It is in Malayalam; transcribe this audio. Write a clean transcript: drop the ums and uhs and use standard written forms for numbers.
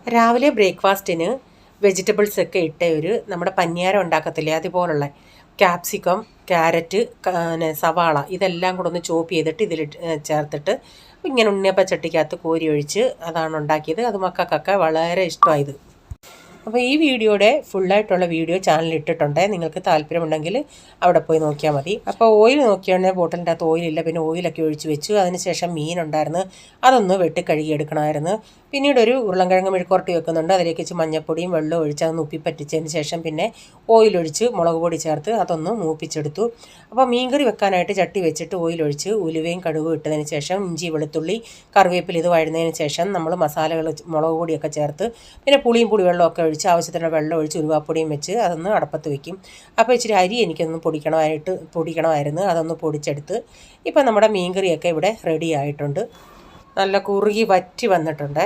രാവിലെ ബ്രേക്ക്ഫാസ്റ്റിന് വെജിറ്റബിൾസൊക്കെ ഇട്ട നമ്മുടെ പന്നിയാരം ഉണ്ടാക്കത്തില്ലേ, അതുപോലുള്ള ക്യാപ്സിക്കം, ക്യാരറ്റ്, സവാള ഇതെല്ലാം കൂടെ ഒന്ന് ചോപ്പ് ചെയ്തിട്ട് ഇതിൽ ചേർത്തിട്ട് ഇങ്ങനെ ഉണ്ണിയപ്പച്ചട്ടിക്കകത്ത് കോരി ഒഴിച്ച് അതാണ് ഉണ്ടാക്കിയത്. അത് മക്കൾക്കൊക്കെ വളരെ ഇഷ്ടമായത്. അപ്പോൾ ഈ വീഡിയോയുടെ ഫുള്ളായിട്ടുള്ള വീഡിയോ ചാനലിൽ ഇട്ടിട്ടുണ്ട്. നിങ്ങൾക്ക് താല്പര്യമുണ്ടെങ്കിൽ അവിടെ പോയി നോക്കിയാൽ മതി. അപ്പോൾ ഓയിൽ നോക്കിയാണെങ്കിൽ ബോട്ടിലിൻ്റെ അകത്ത് ഓയിലില്ല, പിന്നെ ഓയിലൊക്കെ ഒഴിച്ച് വെച്ചു. അതിനുശേഷം മീനുണ്ടായിരുന്നു, അതൊന്ന് വെട്ടിക്കഴുകിയെടുക്കണമായിരുന്നു. പിന്നീട് ഒരു ഉരുളൻകിഴങ്ങ് മെഴുക്കുവരട്ടി വെക്കുന്നുണ്ട്. അതിലേക്ക് വെച്ച് മഞ്ഞപ്പൊടിയും വെള്ളം ഒഴിച്ച് അതൊന്ന് ഉപ്പിപ്പറ്റിച്ചതിന് ശേഷം പിന്നെ ഓയിലൊഴിച്ച് മുളക് പൊടി ചേർത്ത് അതൊന്ന് മൂപ്പിച്ചെടുത്തു. അപ്പോൾ മീൻകറി വെക്കാനായിട്ട് ചട്ടി വെച്ചിട്ട് ഓയിലൊഴിച്ച് ഉലുവയും കടുകും ഇട്ടതിന് ശേഷം ഇഞ്ചി, വെളുത്തുള്ളി, കറിവേപ്പില ഇത് വഴുന്നതിന് ശേഷം നമ്മൾ മസാലകൾ മുളക് പൊടിയൊക്കെ ചേർത്ത് പിന്നെ പുളിയും പുളിവെള്ളമൊക്കെ ഒഴിച്ച് ആവശ്യത്തിനുള്ള വെള്ളം ഒഴിച്ച് ഉലുവാപ്പൊടിയും വെച്ച് അതൊന്ന് അടപ്പത്ത് വയ്ക്കും. അപ്പോൾ ഇച്ചിരി അരി എനിക്കൊന്ന് പൊടിക്കണമായിരുന്നു. അതൊന്ന് പൊടിച്ചെടുത്ത് ഇപ്പോൾ നമ്മുടെ മീൻകറിയൊക്കെ ഇവിടെ റെഡി ആയിട്ടുണ്ട്. നല്ല കുറുകി വറ്റി വന്നിട്ടുണ്ട്.